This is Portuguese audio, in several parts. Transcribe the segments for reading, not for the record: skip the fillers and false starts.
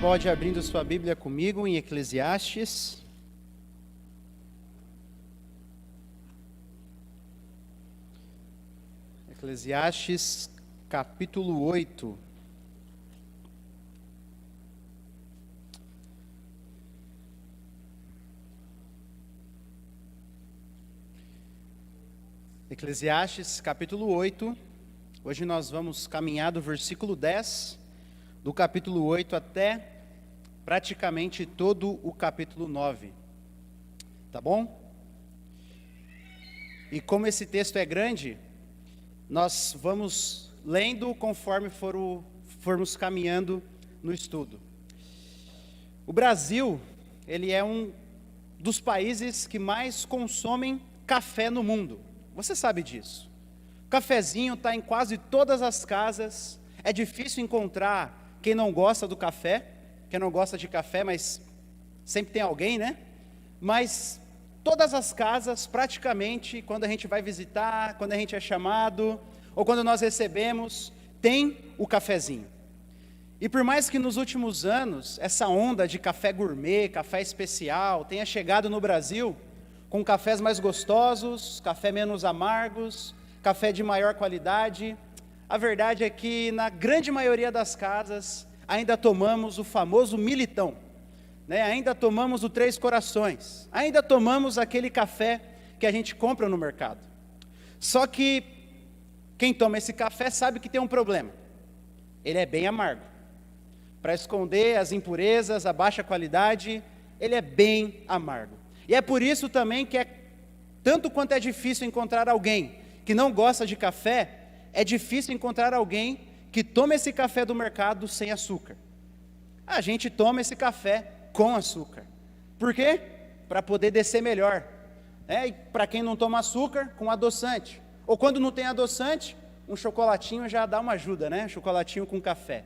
pode ir abrindo sua Bíblia comigo em Eclesiastes. Eclesiastes, capítulo 8. Eclesiastes, capítulo 8. Hoje nós vamos caminhar do versículo 10 do capítulo 8 até praticamente todo o capítulo 9. Tá bom? E como esse texto é grande, nós vamos lendo conforme formos caminhando no estudo. O Brasil, ele é um dos países que mais consomem café no mundo. Você sabe disso. O cafezinho está em quase todas as casas. É difícil encontrar quem não gosta do café, quem não gosta de café, mas sempre tem alguém, né? Mas todas as casas, praticamente, quando a gente vai visitar, quando a gente é chamado, ou quando nós recebemos, tem o cafezinho. E por mais que nos últimos anos, essa onda de café gourmet, café especial, tenha chegado no Brasil, com cafés mais gostosos, café menos amargos, café de maior qualidade, a verdade é que na grande maioria das casas ainda tomamos o famoso militão, né? Ainda tomamos o Três Corações, ainda tomamos aquele café que a gente compra no mercado. Só que quem toma esse café sabe que tem um problema, ele é bem amargo. Para esconder as impurezas, a baixa qualidade, ele é bem amargo. E é por isso também que tanto quanto é difícil encontrar alguém que não gosta de café, é difícil encontrar alguém que tome esse café do mercado sem açúcar. A gente toma esse café com açúcar. Por quê? Para poder descer melhor. E para quem não toma açúcar, com adoçante. Ou quando não tem adoçante, um chocolatinho já dá uma ajuda, né? Chocolatinho com café.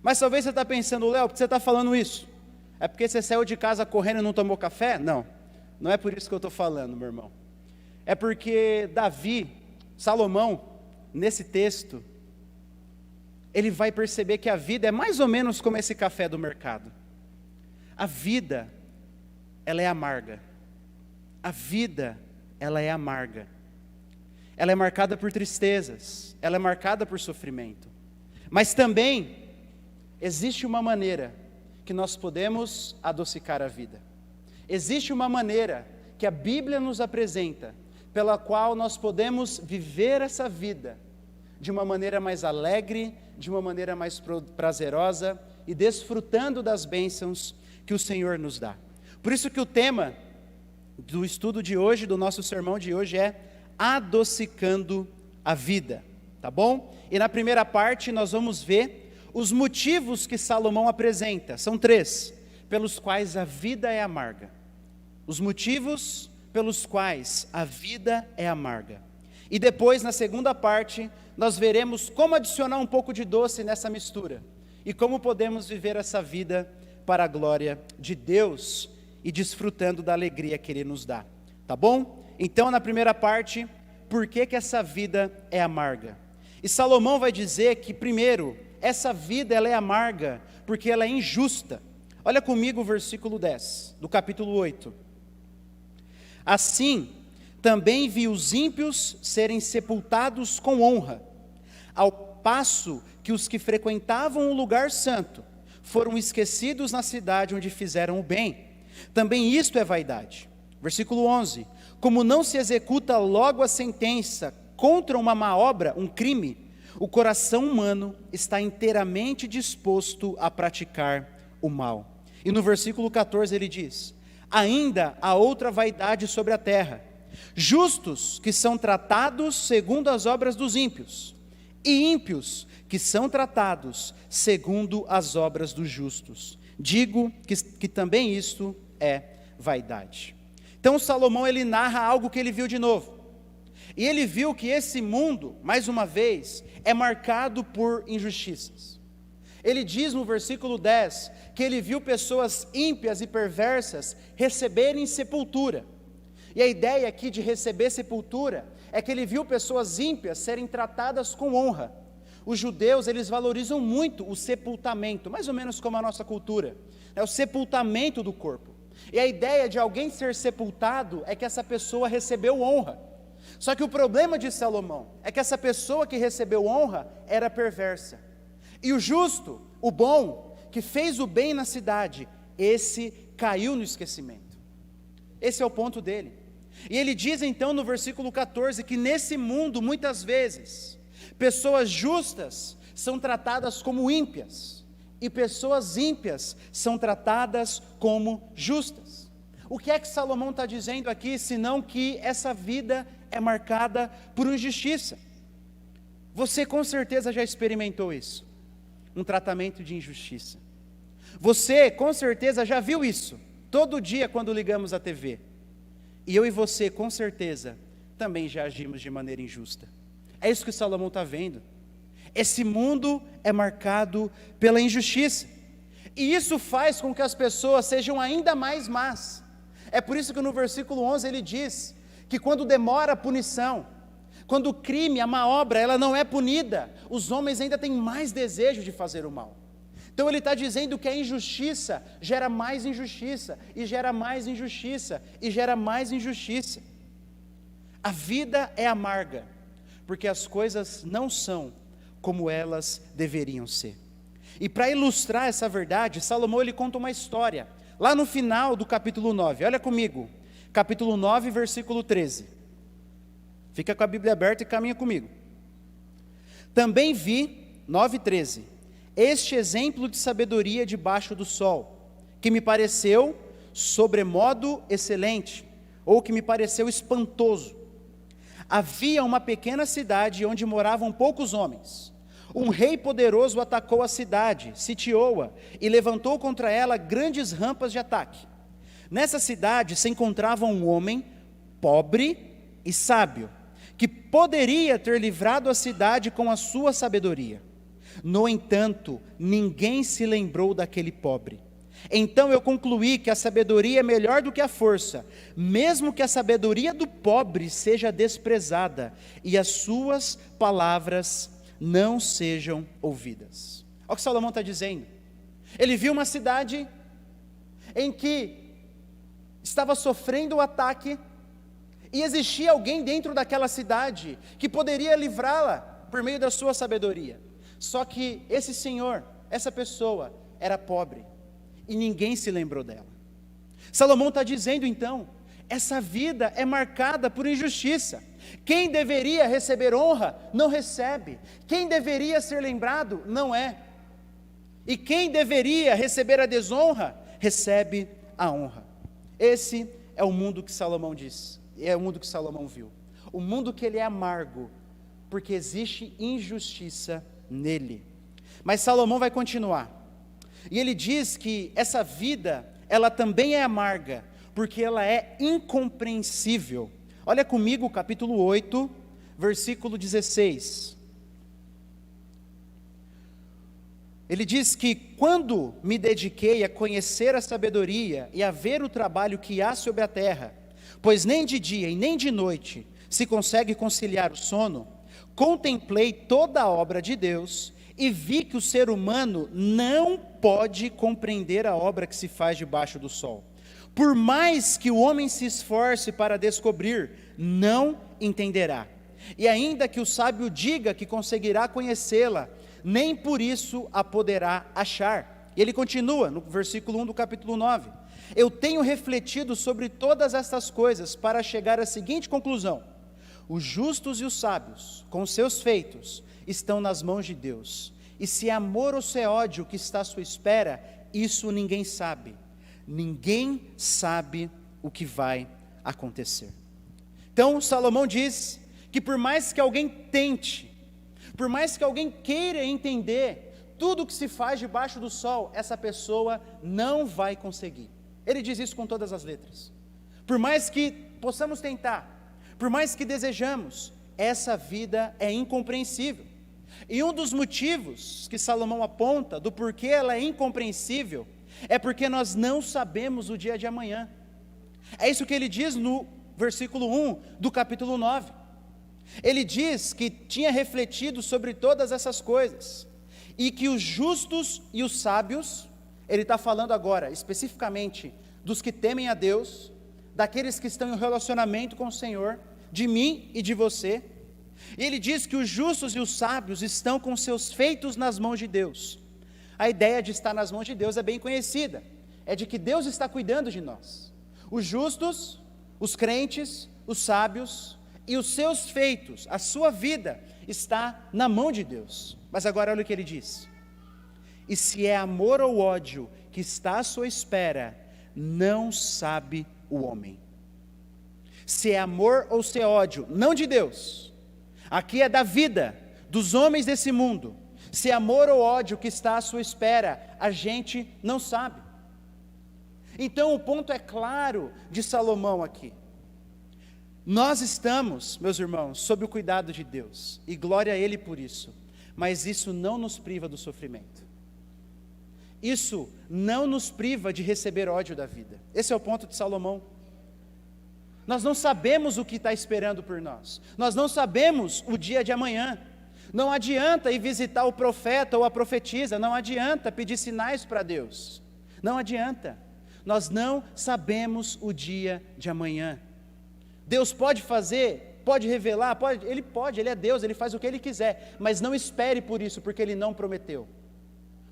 Mas talvez você está pensando, Léo, por que você está falando isso? É porque você saiu de casa correndo e não tomou café? Não, não é por isso que eu estou falando, meu irmão. É porque Salomão, nesse texto, ele vai perceber que a vida é mais ou menos como esse café do mercado. A vida, ela é amarga. A vida, ela é amarga. Ela é marcada por tristezas, ela é marcada por sofrimento. Mas também existe uma maneira que nós podemos adocicar a vida. Existe uma maneira que a Bíblia nos apresenta, pela qual nós podemos viver essa vida de uma maneira mais alegre, de uma maneira mais prazerosa e desfrutando das bênçãos que o Senhor nos dá. Por isso que o tema do estudo de hoje, do nosso sermão de hoje é adocicando a vida, tá bom? E na primeira parte nós vamos ver os motivos que Salomão apresenta, são 3, pelos quais a vida é amarga. Os motivos pelos quais a vida é amarga. E depois, na segunda parte, nós veremos como adicionar um pouco de doce nessa mistura e como podemos viver essa vida para a glória de Deus e desfrutando da alegria que Ele nos dá, tá bom? Então, na primeira parte, por que essa vida é amarga? E Salomão vai dizer que, primeiro, essa vida ela é amarga porque ela é injusta. Olha comigo o versículo 10 do capítulo 8. Assim, também vi os ímpios serem sepultados com honra, ao passo que os que frequentavam o lugar santo foram esquecidos na cidade onde fizeram o bem. Também isto é vaidade. Versículo 11. Como não se executa logo a sentença contra uma má obra, um crime, o coração humano está inteiramente disposto a praticar o mal. E no versículo 14 ele diz: ainda há outra vaidade sobre a terra, justos que são tratados segundo as obras dos ímpios, e ímpios que são tratados segundo as obras dos justos. Digo que também isto é vaidade. Então Salomão ele narra algo que ele viu de novo, e ele viu que esse mundo, mais uma vez, é marcado por injustiças. Ele diz no versículo 10, que ele viu pessoas ímpias e perversas receberem sepultura. E a ideia aqui de receber sepultura, é que ele viu pessoas ímpias serem tratadas com honra. os judeus, eles valorizam muito o sepultamento, mais ou menos como a nossa cultura, é o sepultamento do corpo. E a ideia de alguém ser sepultado é que essa pessoa recebeu honra. Só que o problema de Salomão é que essa pessoa que recebeu honra era perversa. E o justo, o bom, que fez o bem na cidade, esse caiu no esquecimento. Esse é o ponto dele. E ele diz então no versículo 14 que nesse mundo, muitas vezes, pessoas justas são tratadas como ímpias, e pessoas ímpias são tratadas como justas. O que é que Salomão está dizendo aqui, senão que essa vida é marcada por injustiça? Você com certeza já experimentou isso, um tratamento de injustiça. Você com certeza já viu isso, todo dia quando ligamos a TV. E eu e você com certeza também já agimos de maneira injusta. É isso que Salomão está vendo. Esse mundo é marcado pela injustiça, e isso faz com que as pessoas sejam ainda mais más. É por isso que no versículo 11 ele diz que quando demora a punição, quando o crime, a má obra, ela não é punida, os homens ainda têm mais desejo de fazer o mal. Então ele está dizendo que a injustiça gera mais injustiça, e gera mais injustiça, e gera mais injustiça. A vida é amarga, porque as coisas não são como elas deveriam ser. E para ilustrar essa verdade, Salomão ele conta uma história, lá no final do capítulo 9, olha comigo, capítulo 9, versículo 13, fica com a Bíblia aberta e caminha comigo. Também vi, 9:13, este exemplo de sabedoria debaixo do sol, que me pareceu sobremodo excelente, ou que me pareceu espantoso. Havia uma pequena cidade onde moravam poucos homens. Um rei poderoso atacou a cidade, sitiou-a e levantou contra ela grandes rampas de ataque. Nessa cidade se encontrava um homem pobre e sábio, que poderia ter livrado a cidade com a sua sabedoria. No entanto, ninguém se lembrou daquele pobre. Então eu concluí que a sabedoria é melhor do que a força, mesmo que a sabedoria do pobre seja desprezada e as suas palavras não sejam ouvidas. Olha o que Salomão está dizendo. Ele viu uma cidade em que estava sofrendo o ataque, e existia alguém dentro daquela cidade que poderia livrá-la por meio da sua sabedoria. Só que esse senhor, essa pessoa, era pobre, e ninguém se lembrou dela. Salomão está dizendo então, essa vida é marcada por injustiça. Quem deveria receber honra, não recebe. Quem deveria ser lembrado, não é. E quem deveria receber a desonra, recebe a honra. Esse é o mundo que Salomão diz, é o mundo que Salomão viu. O mundo que ele é amargo, porque existe injustiça nele. Mas Salomão vai continuar. E ele diz que essa vida, ela também é amarga, porque ela é incompreensível. Olha comigo o capítulo 8, versículo 16. Ele diz que quando me dediquei a conhecer a sabedoria e a ver o trabalho que há sobre a terra, pois nem de dia e nem de noite se consegue conciliar o sono, contemplei toda a obra de Deus e vi que o ser humano não pode compreender a obra que se faz debaixo do sol. Por mais que o homem se esforce para descobrir, não entenderá. E ainda que o sábio diga que conseguirá conhecê-la, nem por isso a poderá achar. E ele continua no versículo 1 do capítulo 9. Eu tenho refletido sobre todas estas coisas para chegar à seguinte conclusão: os justos e os sábios, com seus feitos, estão nas mãos de Deus. E se é amor ou se é ódio que está à sua espera, isso ninguém sabe. Ninguém sabe o que vai acontecer. Então Salomão diz que por mais que alguém tente, por mais que alguém queira entender tudo o que se faz debaixo do sol, essa pessoa não vai conseguir. Ele diz isso com todas as letras. Por mais que possamos tentar, por mais que desejamos, essa vida é incompreensível. E um dos motivos que Salomão aponta do porquê ela é incompreensível é porque nós não sabemos o dia de amanhã. É isso que ele diz no versículo 1 do capítulo 9. Ele diz que tinha refletido sobre todas essas coisas, e que os justos e os sábios, ele está falando agora especificamente dos que temem a Deus, daqueles que estão em relacionamento com o Senhor, de mim e de você. E ele diz que os justos e os sábios estão com seus feitos nas mãos de Deus. A ideia de estar nas mãos de Deus é bem conhecida, é de que Deus está cuidando de nós. Os justos, os crentes, os sábios e os seus feitos, a sua vida está na mão de Deus. Mas agora olha o que ele diz: e se é amor ou ódio que está à sua espera, não sabe o homem. Se é amor ou se é ódio, não de Deus, aqui é da vida, dos homens desse mundo. Se é amor ou ódio que está à sua espera, a gente não sabe. Então o ponto é claro de Salomão aqui. Nós estamos, meus irmãos, sob o cuidado de Deus, e glória a Ele por isso, mas isso não nos priva do sofrimento. Isso não nos priva de receber ódio da vida. Esse é o ponto de Salomão. Nós não sabemos o que está esperando por nós. Nós não sabemos o dia de amanhã. Não adianta ir visitar o profeta ou a profetisa. Não adianta pedir sinais para Deus. Não adianta. Nós não sabemos o dia de amanhã. Deus pode fazer, pode revelar, Ele é Deus, Ele faz o que Ele quiser. Mas não espere por isso, porque Ele não prometeu.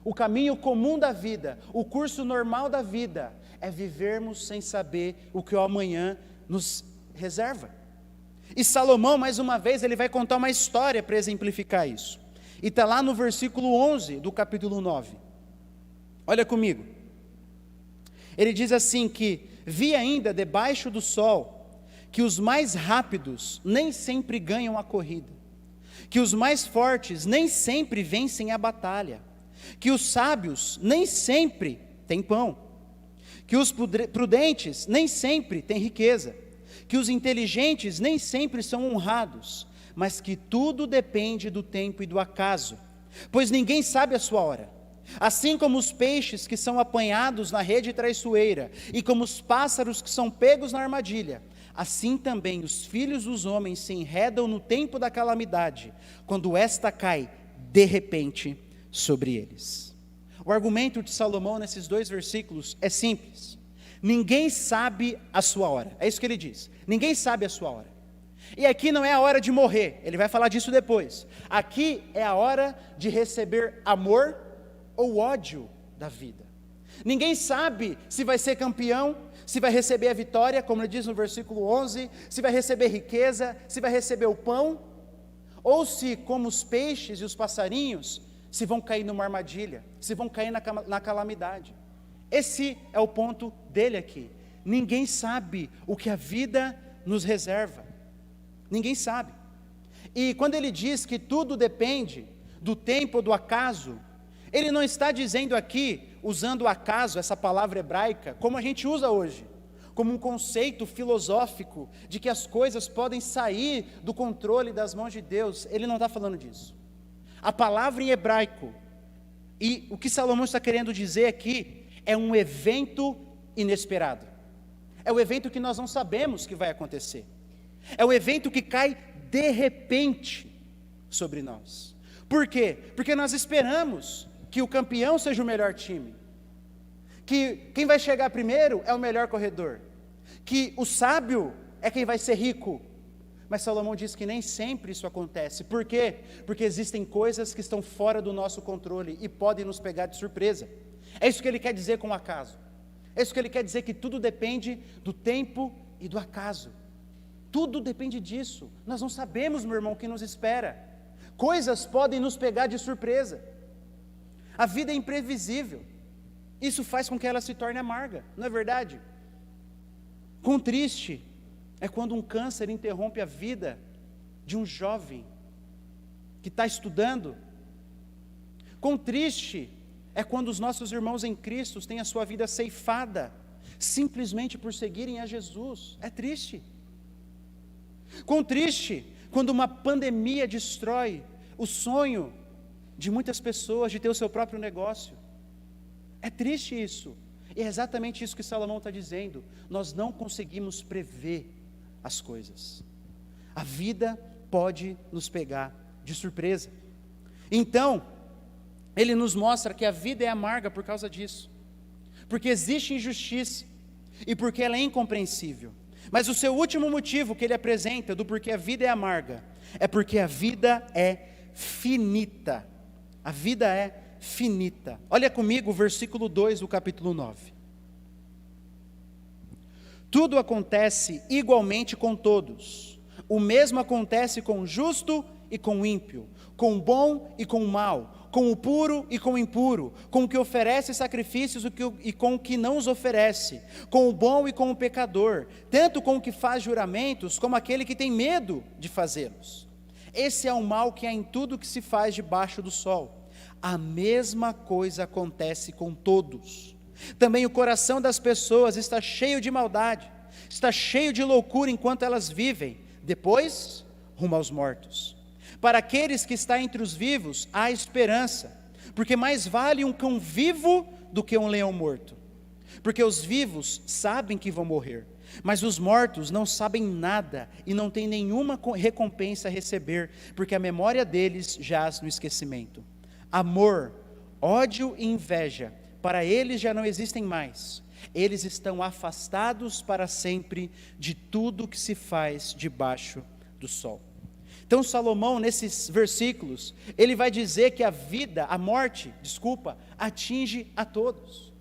O caminho comum da vida, o curso normal da vida, é vivermos sem saber o que o amanhã nos reserva. E Salomão, mais uma vez, ele vai contar uma história para exemplificar isso. E está lá no versículo 11 do capítulo 9. Olha comigo. Ele diz assim que: vi ainda debaixo do sol que os mais rápidos nem sempre ganham a corrida, que os mais fortes nem sempre vencem a batalha, que os sábios nem sempre têm pão, que os prudentes nem sempre têm riqueza, que os inteligentes nem sempre são honrados, mas que tudo depende do tempo e do acaso, pois ninguém sabe a sua hora. Assim como os peixes que são apanhados na rede traiçoeira, e como os pássaros que são pegos na armadilha, assim também os filhos dos homens se enredam no tempo da calamidade, quando esta cai de repente sobre eles. O argumento de Salomão nesses dois versículos é simples: ninguém sabe a sua hora. É isso que ele diz, ninguém sabe a sua hora. E aqui não é a hora de morrer, ele vai falar disso depois. Aqui é a hora de receber amor ou ódio da vida. Ninguém sabe se vai ser campeão, se vai receber a vitória, como ele diz no versículo 11, se vai receber riqueza, se vai receber o pão, ou se, como os peixes e os passarinhos, se vão cair numa armadilha, se vão cair na calamidade. Esse é o ponto dele aqui. Ninguém sabe o que a vida nos reserva. Ninguém sabe. E quando ele diz que tudo depende do tempo ou do acaso, ele não está dizendo aqui, usando o acaso, essa palavra hebraica, como a gente usa hoje, como um conceito filosófico de que as coisas podem sair do controle das mãos de Deus. Ele não está falando disso. A palavra em hebraico, e o que Salomão está querendo dizer aqui, é um evento inesperado. É o evento que nós não sabemos que vai acontecer. É o evento que cai de repente sobre nós. Por quê? Porque nós esperamos que o campeão seja o melhor time, que quem vai chegar primeiro é o melhor corredor, que o sábio é quem vai ser rico. Mas Salomão diz que nem sempre isso acontece. Por quê? Porque existem coisas que estão fora do nosso controle e podem nos pegar de surpresa. É isso que ele quer dizer com o acaso. É isso que ele quer dizer, que tudo depende do tempo e do acaso. Tudo depende disso. Nós não sabemos, meu irmão, o que nos espera. Coisas podem nos pegar de surpresa. A vida é imprevisível. Isso faz com que ela se torne amarga, não é verdade? Quão triste é quando um câncer interrompe a vida de um jovem que está estudando. Quão triste é quando os nossos irmãos em Cristo têm a sua vida ceifada, simplesmente por seguirem a Jesus. É triste. Quão triste quando uma pandemia destrói o sonho de muitas pessoas de ter o seu próprio negócio. É triste isso. E é exatamente isso que Salomão está dizendo. Nós não conseguimos prever as coisas. A vida pode nos pegar de surpresa. Então, ele nos mostra que a vida é amarga por causa disso, porque existe injustiça e porque ela é incompreensível. Mas o seu último motivo que ele apresenta do porquê a vida é amarga é porque a vida é finita. A vida é finita. Olha comigo o versículo 2 do capítulo 9. Tudo acontece igualmente com todos. O mesmo acontece com o justo e com o ímpio, com o bom e com o mal, com o puro e com o impuro, com o que oferece sacrifícios e com o que não os oferece, com o bom e com o pecador, tanto com o que faz juramentos, como aquele que tem medo de fazê-los. Esse é o mal que há em tudo que se faz debaixo do sol. A mesma coisa acontece com todos. Também o coração das pessoas está cheio de maldade, está cheio de loucura enquanto elas vivem, depois, rumo aos mortos. Para aqueles que estão entre os vivos, há esperança, porque mais vale um cão vivo do que um leão morto. Porque os vivos sabem que vão morrer, mas os mortos não sabem nada e não têm nenhuma recompensa a receber, porque a memória deles jaz no esquecimento. Amor, ódio e inveja, para eles já não existem mais. Eles estão afastados para sempre de tudo que se faz debaixo do sol. Então Salomão, nesses versículos, ele vai dizer que a morte, atinge a todos.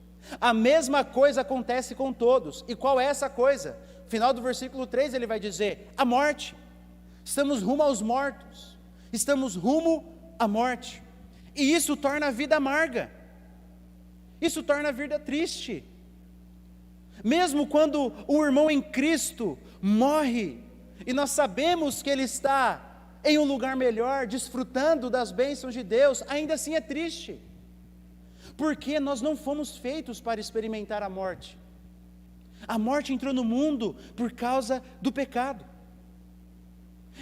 A mesma coisa acontece com todos. E qual é essa coisa? No final do versículo 3 ele vai dizer, a morte. Estamos rumo aos mortos. Estamos rumo à morte. E isso torna a vida amarga. Isso torna a vida triste. Mesmo quando um irmão em Cristo morre, e nós sabemos que ele está em um lugar melhor, desfrutando das bênçãos de Deus, ainda assim é triste, porque nós não fomos feitos para experimentar a morte. A morte entrou no mundo por causa do pecado,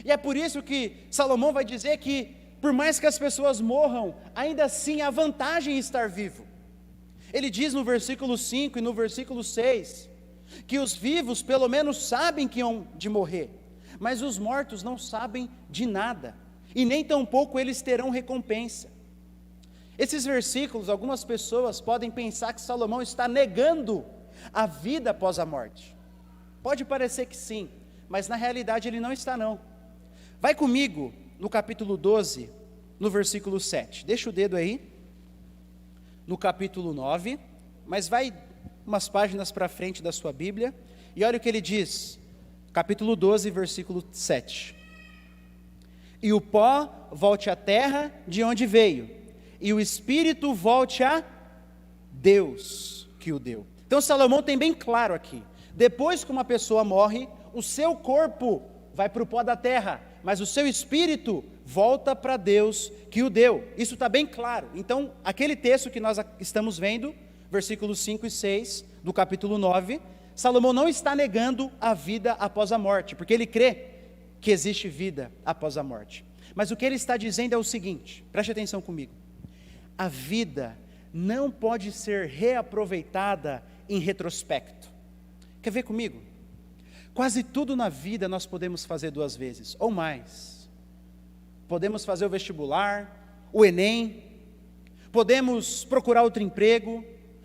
e é por isso que Salomão vai dizer que, por mais que as pessoas morram, ainda assim há vantagem em estar vivo. Ele diz no versículo 5 e no versículo 6, que os vivos pelo menos sabem que hão de morrer, mas os mortos não sabem de nada, e nem tampouco eles terão recompensa. Esses versículos, algumas pessoas podem pensar que Salomão está negando a vida após a morte. Pode parecer que sim, mas na realidade ele não está não. Vai comigo no capítulo 12, no versículo 7, deixa o dedo aí, no capítulo 9, mas vai umas páginas para frente da sua Bíblia, e olha o que ele diz, capítulo 12, versículo 7. E o pó volte à terra de onde veio, e o espírito volte a Deus que o deu. Então Salomão tem bem claro aqui, depois que uma pessoa morre, o seu corpo vai para o pó da terra, mas o seu espírito volta para Deus que o deu. Isso está bem claro. Então, aquele texto que nós estamos vendo, versículos 5 e 6, do capítulo 9, Salomão não está negando a vida após a morte, porque ele crê que existe vida após a morte. Mas o que ele está dizendo é o seguinte, preste atenção comigo, a vida não pode ser reaproveitada em retrospecto. Quer ver comigo? Quase tudo na vida nós podemos fazer 2 vezes, ou mais. Podemos fazer o vestibular, o Enem, podemos procurar outro emprego,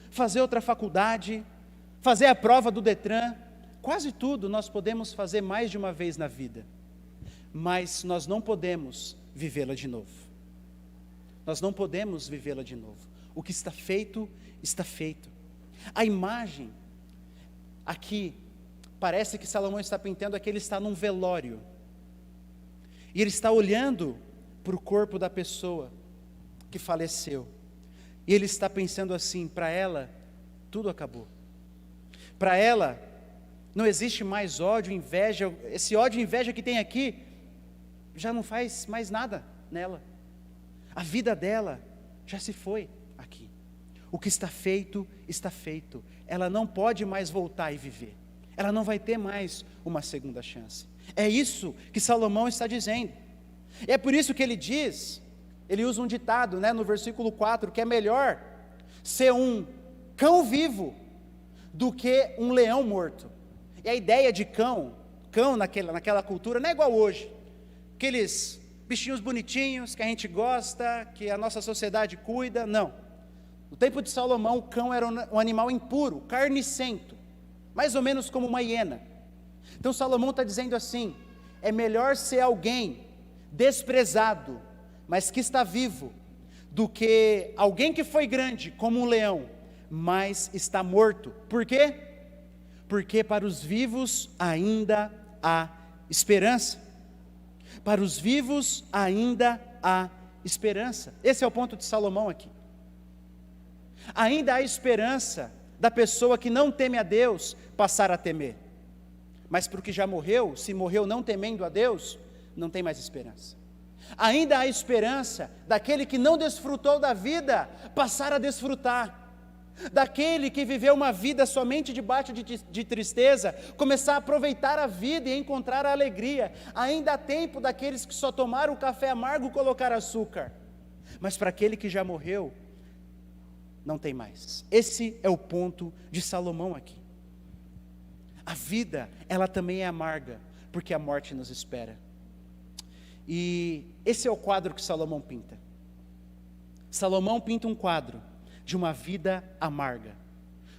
fazer outra faculdade, fazer a prova do Detran. Quase tudo nós podemos fazer mais de uma vez na vida, mas nós não podemos vivê-la de novo. Nós não podemos vivê-la de novo. O que está feito, está feito. A imagem aqui, parece que Salomão está pintando é que ele está num velório, e ele está olhando para o corpo da pessoa que faleceu, e ele está pensando assim, para ela, tudo acabou. Para ela, não existe mais ódio, inveja, esse ódio e inveja que tem aqui, já não faz mais nada nela. A vida dela já se foi aqui. O que está feito, está feito. Ela não pode mais voltar e viver. Ela não vai ter mais uma segunda chance. É isso que Salomão está dizendo. E é por isso que ele diz, ele usa um ditado, no versículo 4, que é melhor ser um cão vivo do que um leão morto. E a ideia de cão naquela cultura não é igual hoje. aqueles bichinhos bonitinhos que a gente gosta, que a nossa sociedade cuida, não. No tempo de Salomão, o cão era um animal impuro, carnicento, mais ou menos como uma hiena. Então Salomão está dizendo assim, é melhor ser alguém desprezado, mas que está vivo, do que alguém que foi grande como um leão, mas está morto. Por quê? Porque para os vivos ainda há esperança. Para os vivos ainda há esperança. Esse é o ponto de Salomão aqui. Ainda há esperança da pessoa que não teme a Deus passar a temer. Mas para o que já morreu, se morreu não temendo a Deus, não tem mais esperança. Ainda há esperança daquele que não desfrutou da vida passar a desfrutar. Daquele que viveu uma vida somente debaixo de tristeza, começar a aproveitar a vida e encontrar a alegria. Ainda há tempo daqueles que só tomaram o café amargo colocar açúcar. Mas para aquele que já morreu, não tem mais. Esse é o ponto de Salomão aqui. A vida, ela também é amarga, porque a morte nos espera. E esse é o quadro que Salomão pinta. Salomão pinta um quadro de uma vida amarga,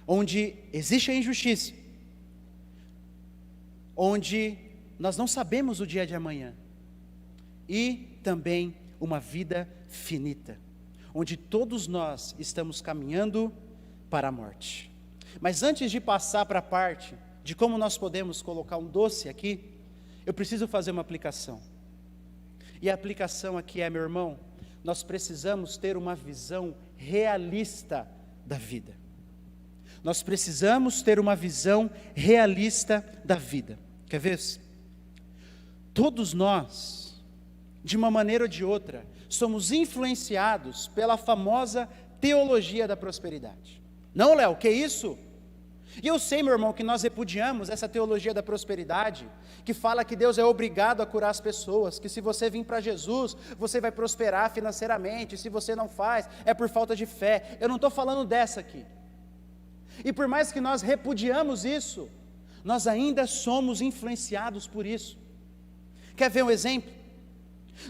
onde existe a injustiça, onde nós não sabemos o dia de amanhã, e também uma vida finita, onde todos nós estamos caminhando para a morte. Mas antes de passar para a parte de como nós podemos colocar um doce aqui, eu preciso fazer uma aplicação. E a aplicação aqui é, meu irmão, nós precisamos ter uma visão realista da vida. Nós precisamos ter uma visão realista da vida. Quer ver? Todos nós, de uma maneira ou de outra, somos influenciados pela famosa teologia da prosperidade. Não, Léo, que isso? E eu sei, meu irmão, que nós repudiamos essa teologia da prosperidade, que fala que Deus é obrigado a curar as pessoas, que se você vir para Jesus, você vai prosperar financeiramente, se você não faz, é por falta de fé. Eu não estou falando dessa aqui. E por mais que nós repudiamos isso, nós ainda somos influenciados por isso. Quer ver um exemplo?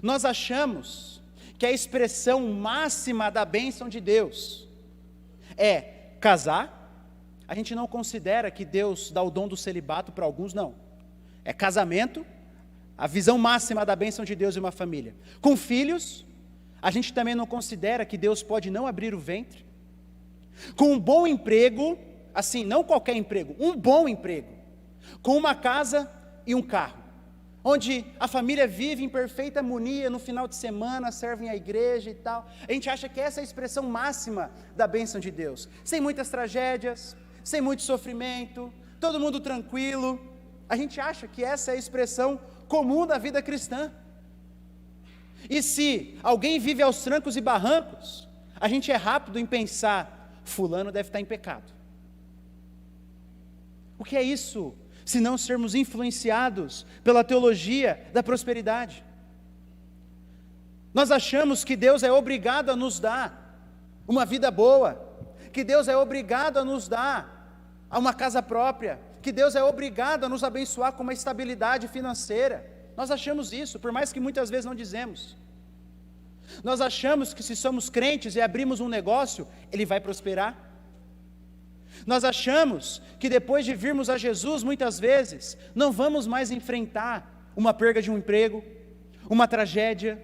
Nós achamos que a expressão máxima da bênção de Deus é casar. A gente não considera que Deus dá o dom do celibato para alguns, não. É casamento, a visão máxima da bênção de Deus em uma família. Com filhos, a gente também não considera que Deus pode não abrir o ventre. Com um bom emprego, assim, não qualquer emprego, um bom emprego. Com uma casa e um carro. Onde a família vive em perfeita harmonia, no final de semana servem à igreja e tal. A gente acha que essa é a expressão máxima da bênção de Deus. Sem muitas tragédias, sem muito sofrimento, todo mundo tranquilo. A gente acha que essa é a expressão comum da vida cristã. E se alguém vive aos trancos e barrancos, a gente é rápido em pensar, fulano deve estar em pecado. O que é isso, se não sermos influenciados pela teologia da prosperidade? Nós achamos que Deus é obrigado a nos dar uma vida boa, que Deus é obrigado a nos dar uma casa própria, que Deus é obrigado a nos abençoar com uma estabilidade financeira. Nós achamos isso, por mais que muitas vezes não dizemos. Nós achamos que se somos crentes e abrimos um negócio, ele vai prosperar. Nós achamos que depois de virmos a Jesus, muitas vezes, não vamos mais enfrentar uma perda de um emprego, uma tragédia,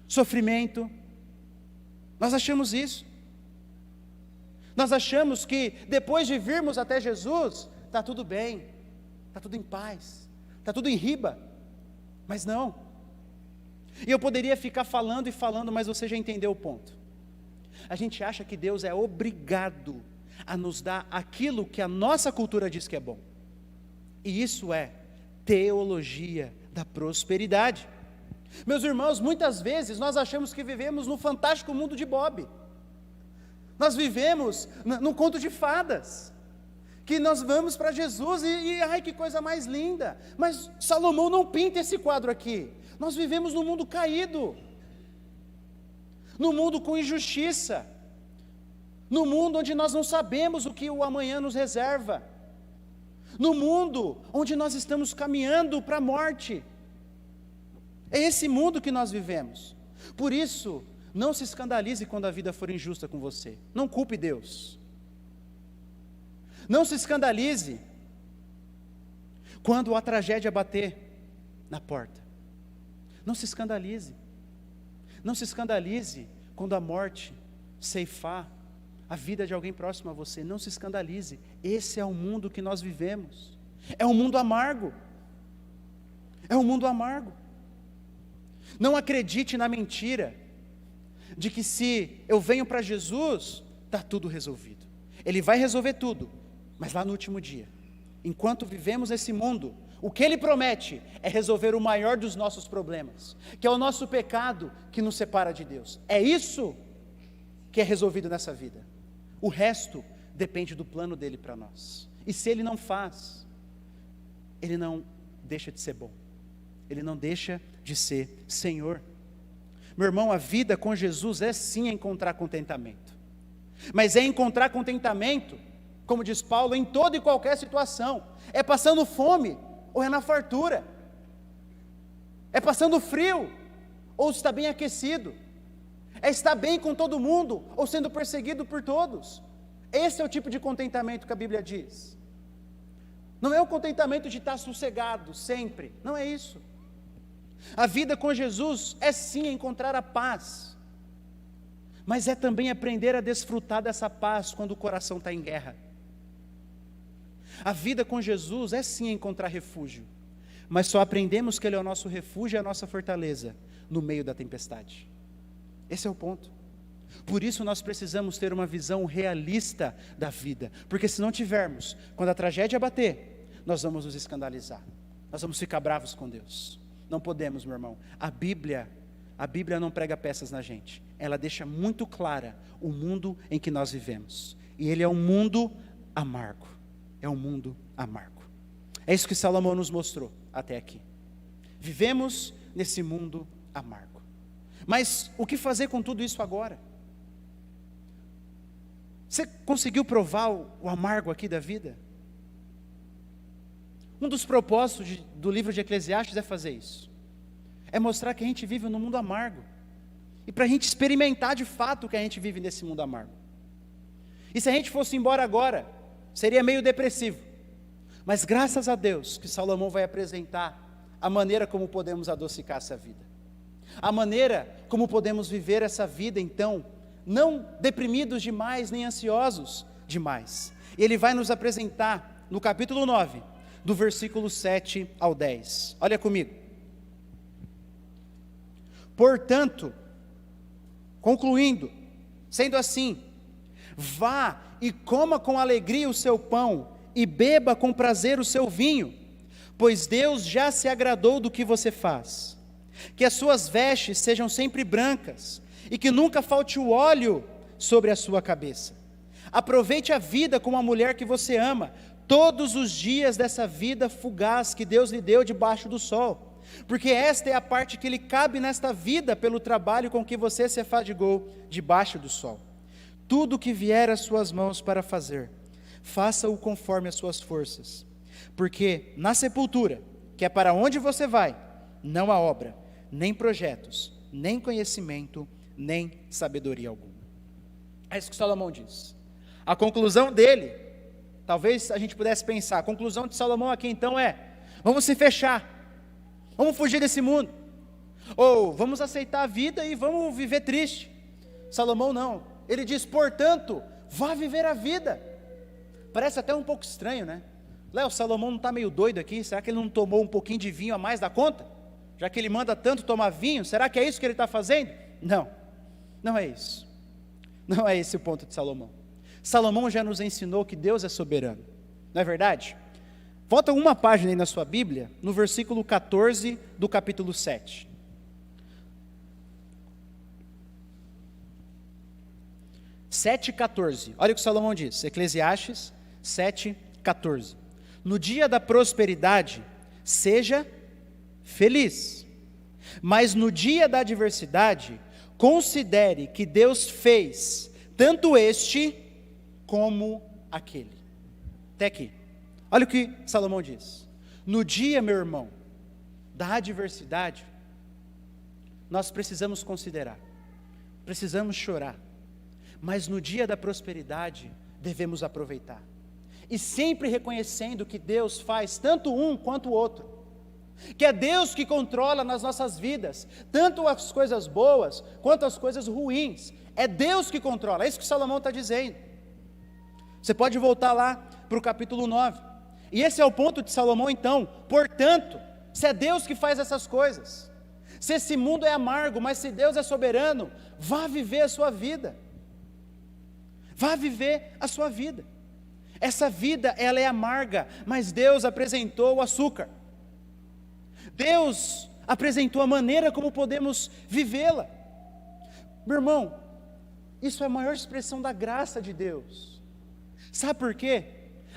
sofrimento. Nós achamos isso. Nós achamos que depois de virmos até Jesus, está tudo bem, está tudo em paz, está tudo em riba, mas não. E eu poderia ficar falando e falando, mas você já entendeu o ponto. A gente acha que Deus é obrigado a nos dar aquilo que a nossa cultura diz que é bom. E isso é teologia da prosperidade. Meus irmãos, muitas vezes nós achamos que vivemos no fantástico mundo de Bob. Nós vivemos num conto de fadas, que nós vamos para Jesus ai que coisa mais linda. Mas Salomão não pinta esse quadro aqui. Nós vivemos num mundo caído, num mundo com injustiça, num mundo onde nós não sabemos o que o amanhã nos reserva, no mundo onde nós estamos caminhando para a morte. É esse mundo que nós vivemos. Por isso, não se escandalize quando a vida for injusta com você. Não culpe Deus. Não se escandalize quando a tragédia bater na porta. Não se escandalize. Não se escandalize quando a morte ceifar a vida de alguém próximo a você. Não se escandalize. Esse é o mundo que nós vivemos. É um mundo amargo. É um mundo amargo. Não acredite na mentira de que se eu venho para Jesus, está tudo resolvido. Ele vai resolver tudo, mas lá no último dia. Enquanto vivemos esse mundo, o que Ele promete é resolver o maior dos nossos problemas, que é o nosso pecado que nos separa de Deus. É isso que é resolvido nessa vida. O resto depende do plano dEle para nós. E se Ele não faz, Ele não deixa de ser bom. Ele não deixa de ser Senhor. Meu irmão, a vida com Jesus é sim encontrar contentamento. Mas é encontrar contentamento, como diz Paulo, em toda e qualquer situação. É passando fome ou é na fartura. É passando frio ou está bem aquecido. É estar bem com todo mundo ou sendo perseguido por todos. Esse é o tipo de contentamento que a Bíblia diz. Não é o contentamento de estar sossegado sempre. Não é isso. A vida com Jesus é sim encontrar a paz, mas é também aprender a desfrutar dessa paz quando o coração está em guerra. A vida com Jesus é sim encontrar refúgio, mas só aprendemos que Ele é o nosso refúgio e a nossa fortaleza no meio da tempestade. Esse é o ponto. Por isso nós precisamos ter uma visão realista da vida, porque se não tivermos, quando a tragédia bater, nós vamos nos escandalizar, nós vamos ficar bravos com Deus. Não podemos, meu irmão. A Bíblia não prega peças na gente. Ela deixa muito clara o mundo em que nós vivemos. E ele é um mundo amargo. É um mundo amargo. É isso que Salomão nos mostrou até aqui. Vivemos nesse mundo amargo. Mas o que fazer com tudo isso agora? Você conseguiu provar o amargo aqui da vida? Um dos propósitos do livro de Eclesiastes é fazer isso. É mostrar que a gente vive num mundo amargo. E para a gente experimentar de fato que a gente vive nesse mundo amargo. E se a gente fosse embora agora, seria meio depressivo. Mas graças a Deus que Salomão vai apresentar a maneira como podemos adocicar essa vida. A maneira como podemos viver essa vida, então, não deprimidos demais, nem ansiosos demais. E ele vai nos apresentar no capítulo 9, do versículo 7 ao 10. Olha comigo. Portanto, concluindo, sendo assim, vá e coma com alegria o seu pão, e beba com prazer o seu vinho, pois Deus já se agradou do que você faz. Que as suas vestes sejam sempre brancas, e que nunca falte o óleo sobre a sua cabeça. Aproveite a vida com a mulher que você ama, todos os dias dessa vida fugaz que Deus lhe deu debaixo do sol, porque esta é a parte que lhe cabe nesta vida pelo trabalho com que você se afadigou debaixo do sol. Tudo que vier às suas mãos para fazer, faça-o conforme as suas forças, porque na sepultura, que é para onde você vai, não há obra, nem projetos, nem conhecimento, nem sabedoria alguma. É isso que Salomão diz. A conclusão dele, talvez a gente pudesse pensar, a conclusão de Salomão aqui então é: vamos se fechar, vamos fugir desse mundo, ou vamos aceitar a vida e vamos viver triste. Salomão não, ele diz: portanto, vá viver a vida. Parece até um pouco estranho, né? Léo, Salomão não está meio doido aqui? Será que ele não tomou um pouquinho de vinho a mais da conta? Já que ele manda tanto tomar vinho, será que é isso que ele está fazendo? Não, não é isso. Não é esse o ponto de Salomão. Salomão já nos ensinou que Deus é soberano, não é verdade? Volta uma página aí na sua Bíblia, no versículo 14 do capítulo 7. Sete 14, olha o que Salomão diz, Eclesiastes 7:14. No dia da prosperidade, seja feliz, mas no dia da adversidade, considere que Deus fez tanto este como aquele. Até aqui. Olha o que Salomão diz. No dia, meu irmão, da adversidade, nós precisamos considerar, precisamos chorar, mas no dia da prosperidade, devemos aproveitar, e sempre reconhecendo que Deus faz tanto um quanto o outro, que é Deus que controla nas nossas vidas, tanto as coisas boas, quanto as coisas ruins, é Deus que controla, é isso que Salomão está dizendo. Você pode voltar lá para o capítulo 9, e esse é o ponto de Salomão então. Portanto, se é Deus que faz essas coisas, se esse mundo é amargo, mas se Deus é soberano, vá viver a sua vida, vá viver a sua vida. Essa vida, ela é amarga, mas Deus apresentou o açúcar, Deus apresentou a maneira como podemos vivê-la. Meu irmão, isso é a maior expressão da graça de Deus. Sabe por quê?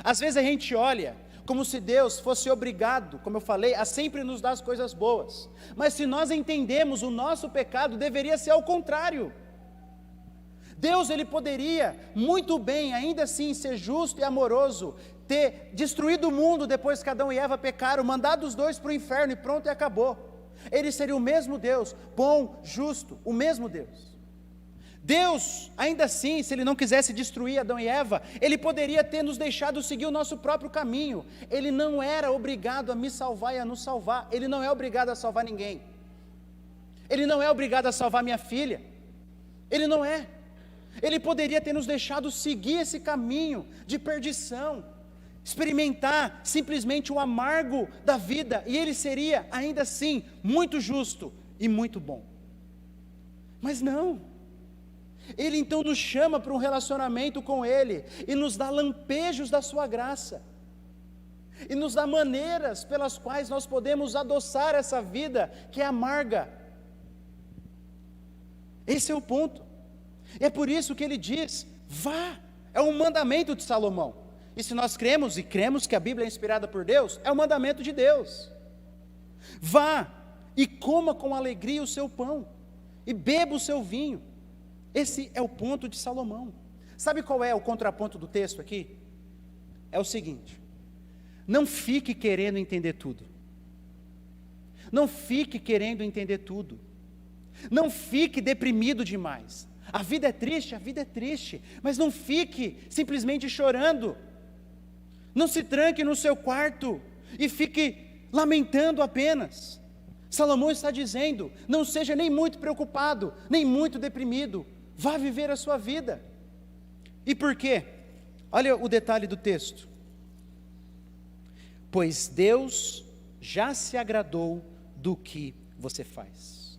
Às vezes a gente olha como se Deus fosse obrigado, como eu falei, a sempre nos dar as coisas boas, mas se nós entendemos o nosso pecado, deveria ser ao contrário. Deus, ele poderia muito bem, ainda assim, ser justo e amoroso, ter destruído o mundo depois que Adão e Eva pecaram, mandado os dois para o inferno e pronto, e acabou. Ele seria o mesmo Deus, bom, justo, o mesmo Deus. Deus, ainda assim, se ele não quisesse destruir Adão e Eva, ele poderia ter nos deixado seguir o nosso próprio caminho. Ele não era obrigado a me salvar e a nos salvar. Ele não é obrigado a salvar ninguém. Ele não é obrigado a salvar minha filha. Ele não é. Ele poderia ter nos deixado seguir esse caminho de perdição, experimentar simplesmente o amargo da vida, e ele seria, ainda assim, muito justo e muito bom. Mas não. Ele então nos chama para um relacionamento com Ele, e nos dá lampejos da sua graça, e nos dá maneiras pelas quais nós podemos adoçar essa vida que é amarga. Esse é o ponto, e é por isso que ele diz, vá, é um mandamento de Salomão, e se nós cremos, e cremos que a Bíblia é inspirada por Deus, é um mandamento de Deus. Vá, e coma com alegria o seu pão, e beba o seu vinho. Esse é o ponto de Salomão. Sabe qual é o contraponto do texto aqui? É o seguinte: não fique querendo entender tudo. Não fique querendo entender tudo. Não fique deprimido demais. A vida é triste, mas não fique simplesmente chorando. Não se tranque no seu quarto e fique lamentando apenas. Salomão está dizendo, não seja nem muito preocupado, nem muito deprimido. Vá viver a sua vida. E por quê? Olha o detalhe do texto. Pois Deus já se agradou do que você faz.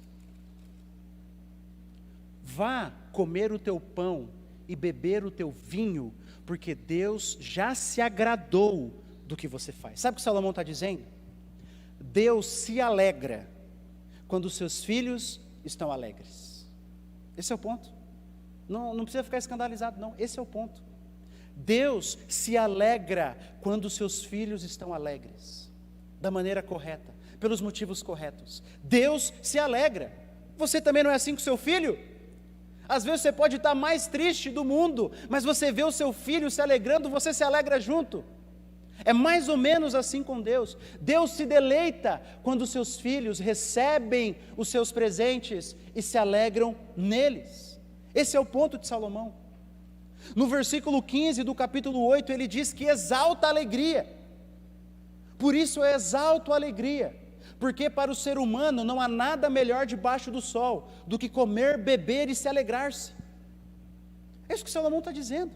Vá comer o teu pão e beber o teu vinho, porque Deus já se agradou do que você faz. Sabe o que Salomão está dizendo? Deus se alegra quando os seus filhos estão alegres. Esse é o ponto. Não precisa ficar escandalizado, não. Esse é o ponto. Deus se alegra quando os seus filhos estão alegres, da maneira correta, pelos motivos corretos. Deus se alegra. Você também não é assim com seu filho? Às vezes você pode estar mais triste do mundo, mas você vê o seu filho se alegrando, você se alegra junto. É mais ou menos assim com Deus. Deus se deleita quando os seus filhos recebem os seus presentes e se alegram neles. Esse é o ponto de Salomão. No versículo 15 do capítulo 8, ele diz que exalta a alegria. Por isso eu exalto a alegria, porque para o ser humano não há nada melhor debaixo do sol do que comer, beber e se alegrar-se. É isso que Salomão está dizendo.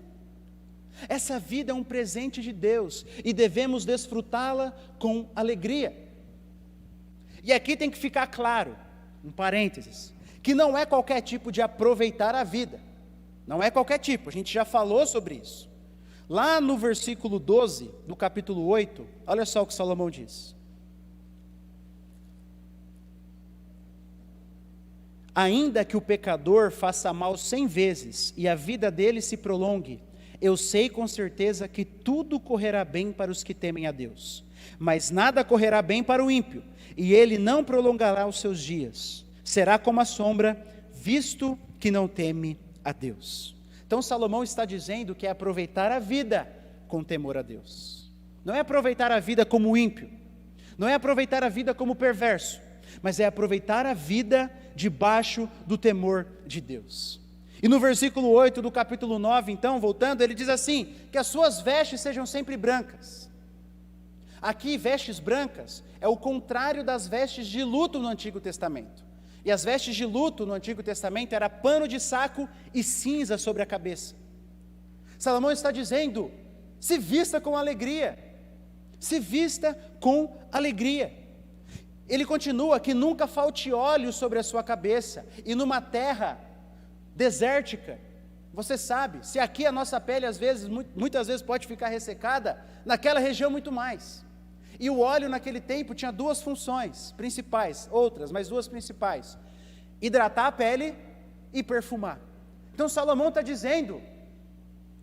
Essa vida é um presente de Deus e devemos desfrutá-la com alegria. E aqui tem que ficar claro, um parênteses, que não é qualquer tipo de aproveitar a vida, não é qualquer tipo, a gente já falou sobre isso. Lá no versículo 12, do capítulo 8, olha só o que Salomão diz. Ainda que o pecador faça mal 100 vezes, e a vida dele se prolongue, eu sei com certeza que tudo correrá bem para os que temem a Deus, mas nada correrá bem para o ímpio, e ele não prolongará os seus dias. Será como a sombra, visto que não teme a Deus. Então Salomão está dizendo que é aproveitar a vida com temor a Deus. Não é aproveitar a vida como ímpio, não é aproveitar a vida como perverso, mas é aproveitar a vida debaixo do temor de Deus. E no versículo 8 do capítulo 9, então, voltando, ele diz assim, que as suas vestes sejam sempre brancas. Aqui, vestes brancas é o contrário das vestes de luto no Antigo Testamento. E as vestes de luto no Antigo Testamento era pano de saco e cinza sobre a cabeça. Salomão está dizendo, se vista com alegria, se vista com alegria. Ele continua, que nunca falte óleo sobre a sua cabeça, e numa terra desértica, você sabe, se aqui a nossa pele às vezes, muitas vezes pode ficar ressecada, naquela região muito mais. E o óleo naquele tempo tinha duas funções principais, outras, mas duas principais: hidratar a pele e perfumar. Então Salomão está dizendo,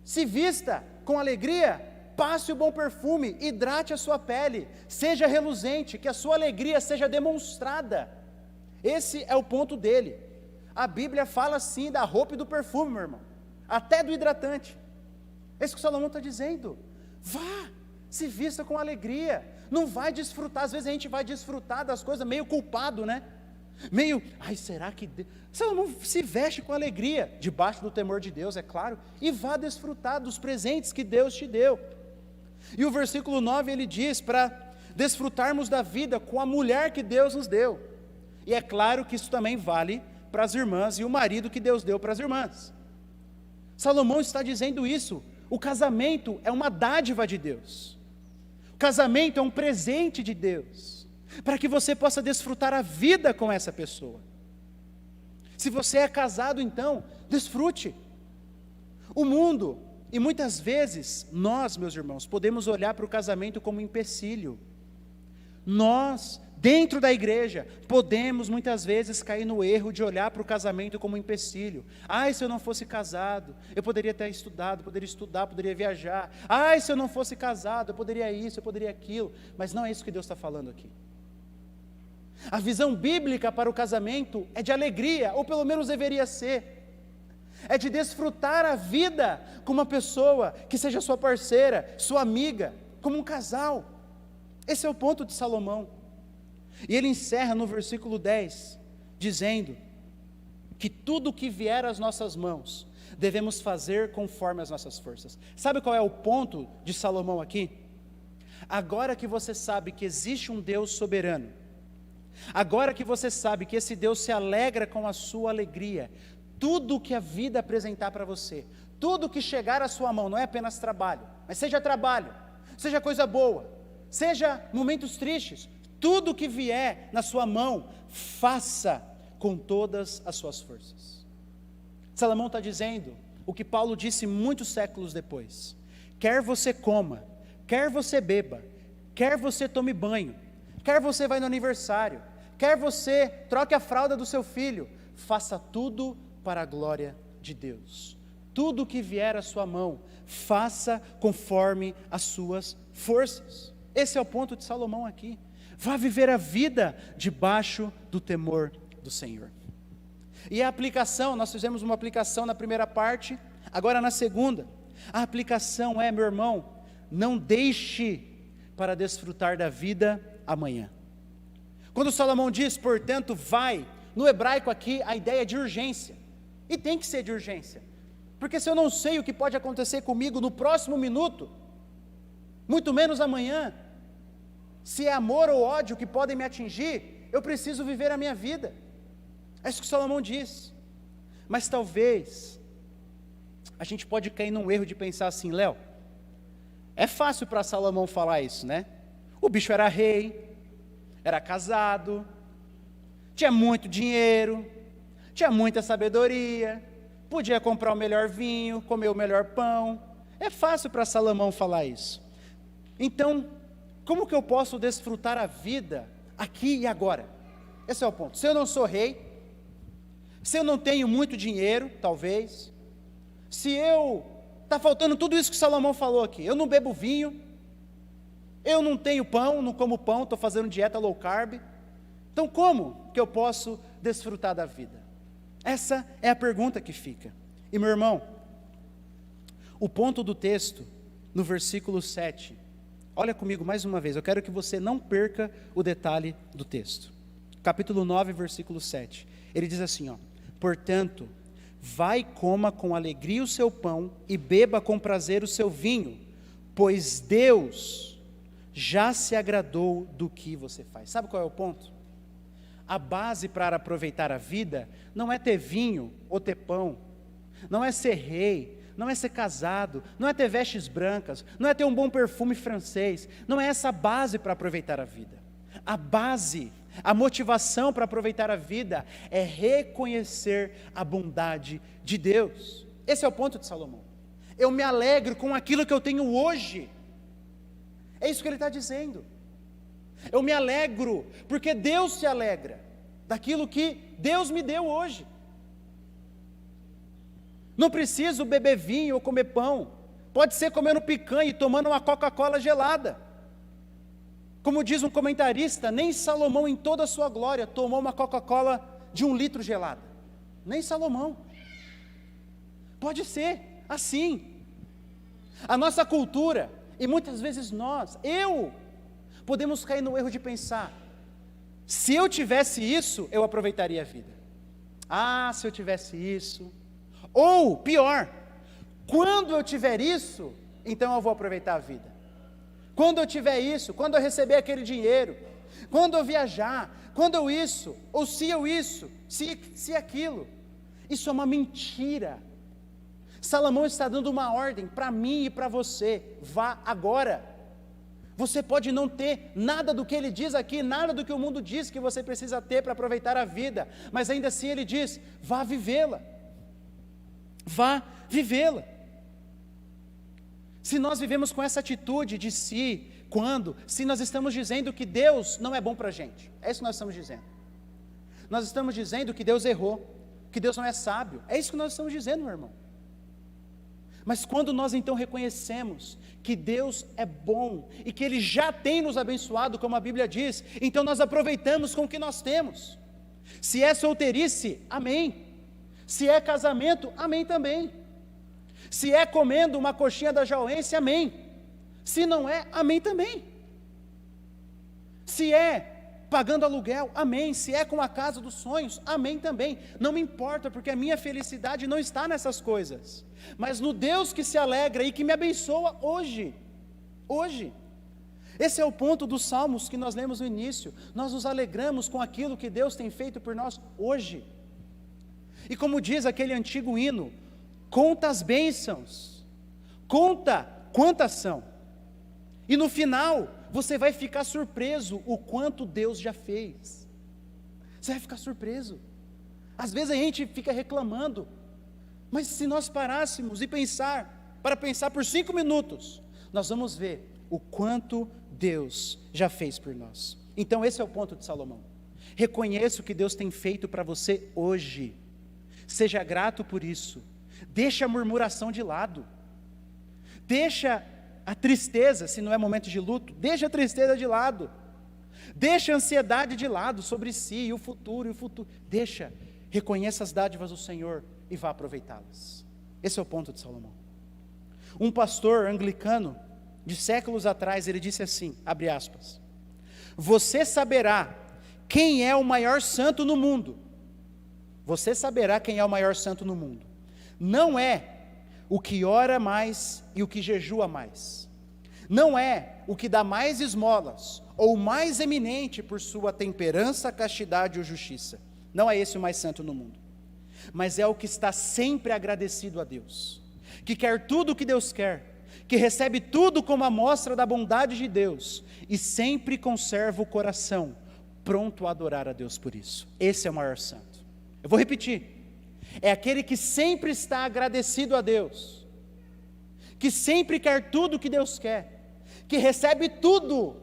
se vista com alegria, passe o bom perfume, hidrate a sua pele, seja reluzente, que a sua alegria seja demonstrada. Esse é o ponto dele. A Bíblia fala sim da roupa e do perfume, meu irmão, até do hidratante. É isso que Salomão está dizendo. Vá, se vista com alegria, não vai desfrutar. Às vezes a gente vai desfrutar das coisas meio culpado, né? Meio, ai, será que Salomão se veste com alegria, debaixo do temor de Deus, é claro, e vá desfrutar dos presentes que Deus te deu. E o versículo 9 ele diz para desfrutarmos da vida com a mulher que Deus nos deu. E é claro que isso também vale para as irmãs e o marido que Deus deu para as irmãs. Salomão está dizendo isso. O casamento é uma dádiva de Deus. O casamento é um presente de Deus, para que você possa desfrutar a vida com essa pessoa. Se você é casado, então, desfrute. O mundo, e muitas vezes, nós, meus irmãos, podemos olhar para o casamento como um empecilho. Nós, dentro da igreja, podemos muitas vezes cair no erro de olhar para o casamento como um empecilho. Ai, se eu não fosse casado, eu poderia ter estudado, poderia estudar, poderia viajar. Ai, se eu não fosse casado, eu poderia isso, eu poderia aquilo. Mas não é isso que Deus está falando aqui. A visão bíblica para o casamento é de alegria, ou pelo menos deveria ser. É de desfrutar a vida com uma pessoa que seja sua parceira, sua amiga, como um casal. Esse é o ponto de Salomão. E ele encerra no versículo 10, dizendo que tudo que vier às nossas mãos, devemos fazer conforme as nossas forças. Sabe qual é o ponto de Salomão aqui? Agora que você sabe que existe um Deus soberano, agora que você sabe que esse Deus se alegra com a sua alegria, tudo que a vida apresentar para você, tudo que chegar à sua mão, não é apenas trabalho, mas seja trabalho, seja coisa boa, seja momentos tristes, tudo que vier na sua mão, faça com todas as suas forças. Salomão está dizendo o que Paulo disse muitos séculos depois: quer você coma, quer você beba, quer você tome banho, quer você vá no aniversário, quer você troque a fralda do seu filho, faça tudo para a glória de Deus. Tudo que vier à sua mão, faça conforme as suas forças. Esse é o ponto de Salomão aqui. Vá viver a vida debaixo do temor do Senhor. E a aplicação, nós fizemos uma aplicação na primeira parte, agora na segunda. A aplicação é, meu irmão, não deixe para desfrutar da vida amanhã. Quando Salomão diz, portanto, vai, no hebraico aqui a ideia é de urgência. E tem que ser de urgência, porque se eu não sei o que pode acontecer comigo no próximo minuto, muito menos amanhã, se é amor ou ódio que podem me atingir, eu preciso viver a minha vida. É isso que Salomão diz. Mas talvez a gente pode cair num erro de pensar assim: Léo, é fácil para Salomão falar isso, né? O bicho era rei, era casado, tinha muito dinheiro, tinha muita sabedoria, podia comprar o melhor vinho, comer o melhor pão. É fácil para Salomão falar isso. Então, como que eu posso desfrutar a vida aqui e agora? Esse é o ponto. Se eu não sou rei, se eu não tenho muito dinheiro, talvez, se está faltando tudo isso que Salomão falou aqui, eu não bebo vinho, eu não tenho pão, não como pão, estou fazendo dieta low carb, então como que eu posso desfrutar da vida? Essa é a pergunta que fica. E meu irmão, o ponto do texto, no versículo 7, olha comigo mais uma vez, eu quero que você não perca o detalhe do texto. capítulo 9, versículo 7. Ele diz assim, ó: portanto, vai e coma com alegria o seu pão e beba com prazer o seu vinho, pois Deus já se agradou do que você faz. Sabe qual é o ponto? A base para aproveitar a vida não é ter vinho ou ter pão, não é ser rei, não é ser casado, não é ter vestes brancas, não é ter um bom perfume francês, não é essa base para aproveitar a vida. A base, a motivação para aproveitar a vida é reconhecer a bondade de Deus. Esse é o ponto de Salomão. Eu me alegro com aquilo que eu tenho hoje. É isso que ele está dizendo. Eu me alegro porque Deus se alegra daquilo que Deus me deu hoje. Não preciso beber vinho ou comer pão. Pode ser comendo picanha e tomando uma Coca-Cola gelada. Como diz um comentarista, nem Salomão em toda a sua glória tomou uma Coca-Cola de 1 litro gelada. Nem Salomão. Pode ser assim. A nossa cultura, e muitas vezes podemos cair no erro de pensar: se eu tivesse isso, eu aproveitaria a vida. Ah, se eu tivesse isso. Ou, pior, quando eu tiver isso, então eu vou aproveitar a vida. Quando eu tiver isso, quando eu receber aquele dinheiro, quando eu viajar, quando eu isso, ou se eu isso, se aquilo. Isso é uma mentira. Salomão está dando uma ordem para mim e para você: vá agora. Você pode não ter nada do que ele diz aqui, nada do que o mundo diz que você precisa ter para aproveitar a vida, mas ainda assim ele diz: vá vivê-la. Vá vivê-la. Se nós vivemos com essa atitude de se nós estamos dizendo que Deus não é bom para a gente, é isso que nós estamos dizendo. Nós estamos dizendo que Deus errou, que Deus não é sábio, é isso que nós estamos dizendo, meu irmão. Mas quando nós então reconhecemos que Deus é bom e que Ele já tem nos abençoado, como a Bíblia diz, então nós aproveitamos com o que nós temos. Se é solteirice, amém. Se é casamento, amém também. Se é comendo uma coxinha da Jauense, amém. Se não é, amém também. Se é pagando aluguel, amém. Se é com a casa dos sonhos, amém também. Não me importa, porque a minha felicidade não está nessas coisas, mas no Deus que se alegra e que me abençoa hoje. Hoje. Esse é o ponto dos salmos que nós lemos no início. Nós nos alegramos com aquilo que Deus tem feito por nós hoje. E como diz aquele antigo hino: conta as bênçãos, conta quantas são, e no final você vai ficar surpreso o quanto Deus já fez. Você vai ficar surpreso. Às vezes a gente fica reclamando, mas se nós parássemos e para pensar por 5 minutos, nós vamos ver o quanto Deus já fez por nós. Então esse é o ponto de Salomão. Reconheça o que Deus tem feito para você hoje. Seja grato por isso. Deixa a murmuração de lado. Deixa a tristeza, se não é momento de luto, deixa a tristeza de lado. Deixa a ansiedade de lado sobre si e o futuro. Deixa, reconheça as dádivas do Senhor e vá aproveitá-las. Esse é o ponto de Salomão. Um pastor anglicano de séculos atrás, ele disse assim, abre aspas: você saberá quem é o maior santo no mundo. Você saberá quem é o maior santo no mundo. Não é o que ora mais e o que jejua mais. Não é o que dá mais esmolas, ou mais eminente por sua temperança, castidade ou justiça. Não é esse o mais santo no mundo. Mas é o que está sempre agradecido a Deus, que quer tudo o que Deus quer, que recebe tudo como amostra da bondade de Deus, e sempre conserva o coração pronto a adorar a Deus por isso. Esse é o maior santo. Eu vou repetir: é aquele que sempre está agradecido a Deus, que sempre quer tudo o que Deus quer, que recebe tudo,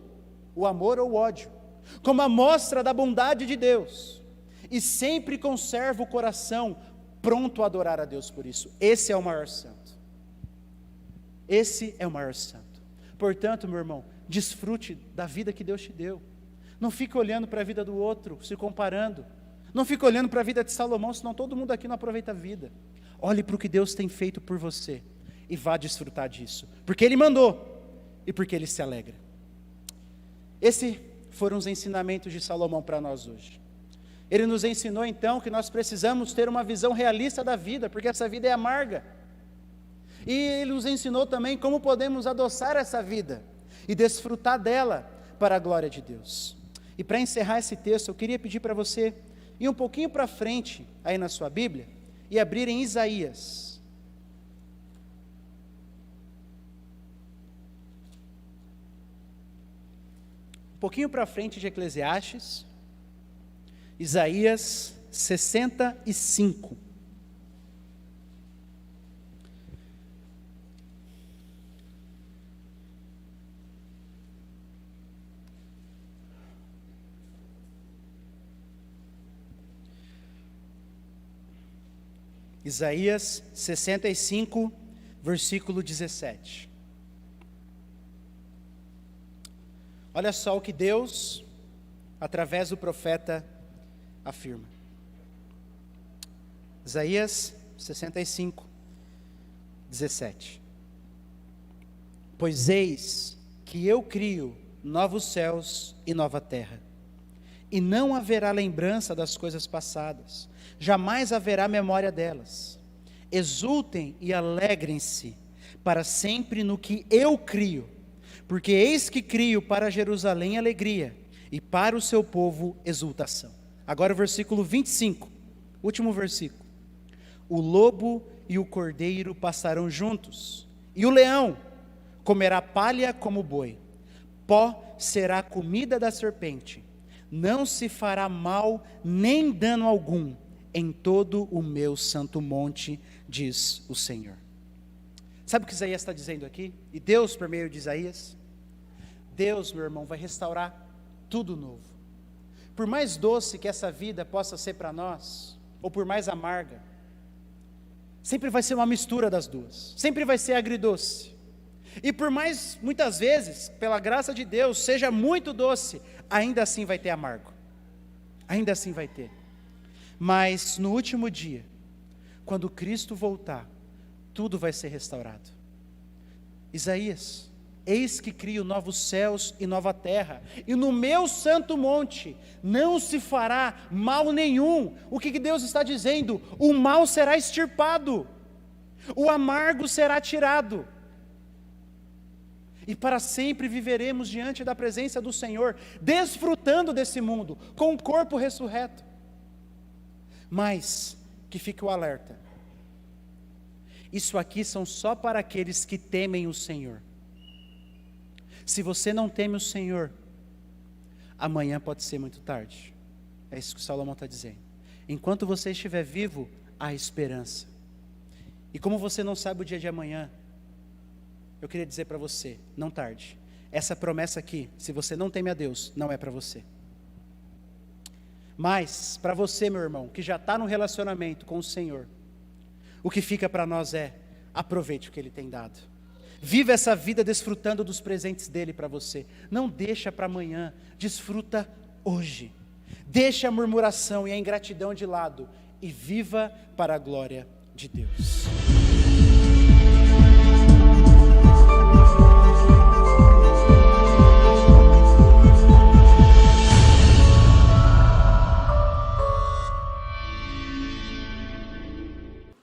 o amor ou o ódio, como amostra da bondade de Deus, e sempre conserva o coração pronto a adorar a Deus por isso. Esse é o maior santo. Esse é o maior santo. Portanto, meu irmão, desfrute da vida que Deus te deu. Não fique olhando para a vida do outro, se comparando. Não fique olhando para a vida de Salomão, senão todo mundo aqui não aproveita a vida. Olhe para o que Deus tem feito por você e vá desfrutar disso, porque Ele mandou e porque Ele se alegra. Esses foram os ensinamentos de Salomão para nós hoje. Ele nos ensinou então que nós precisamos ter uma visão realista da vida, porque essa vida é amarga. E Ele nos ensinou também como podemos adoçar essa vida e desfrutar dela para a glória de Deus. E para encerrar esse texto, eu queria pedir para você ir um pouquinho para frente aí na sua Bíblia e abrir em Isaías. Um pouquinho para frente de Eclesiastes, Isaías 65. Isaías 65, versículo 17. Olha só o que Deus, através do profeta, afirma. Isaías 65, 17. Pois eis que eu crio novos céus e nova terra, e não haverá lembrança das coisas passadas, jamais haverá memória delas. Exultem e alegrem-se para sempre no que eu crio, porque eis que crio para Jerusalém alegria, e para o seu povo exultação. Agora o versículo 25, último versículo. O lobo e o cordeiro passarão juntos, e o leão comerá palha como boi, pó será a comida da serpente, não se fará mal nem dano algum em todo o meu santo monte, diz o Senhor. Sabe o que Isaías está dizendo aqui? E Deus, por meio de Isaías, Deus, meu irmão, vai restaurar tudo novo. Por mais doce que essa vida possa ser para nós, ou por mais amarga, sempre vai ser uma mistura das duas, sempre vai ser agridoce. E por mais, muitas vezes, pela graça de Deus, seja muito doce, ainda assim vai ter amargo, ainda assim vai ter. Mas no último dia, quando Cristo voltar, tudo vai ser restaurado. Isaías, eis que crio novos céus e nova terra, e no meu santo monte não se fará mal nenhum. O que Deus está dizendo? O mal será extirpado, o amargo será tirado, e para sempre viveremos diante da presença do Senhor, desfrutando desse mundo, com o corpo ressurreto. Mas, que fique o alerta, isso aqui são só para aqueles que temem o Senhor. Se você não teme o Senhor, amanhã pode ser muito tarde. É isso que Salomão está dizendo. Enquanto você estiver vivo, há esperança. E como você não sabe o dia de amanhã, eu queria dizer para você, não tarde. Essa promessa aqui, se você não teme a Deus, não é para você. Mas, para você, meu irmão, que já está no relacionamento com o Senhor, o que fica para nós é, aproveite o que Ele tem dado. Viva essa vida desfrutando dos presentes dEle para você. Não deixa para amanhã, desfruta hoje. Deixa a murmuração e a ingratidão de lado e viva para a glória de Deus.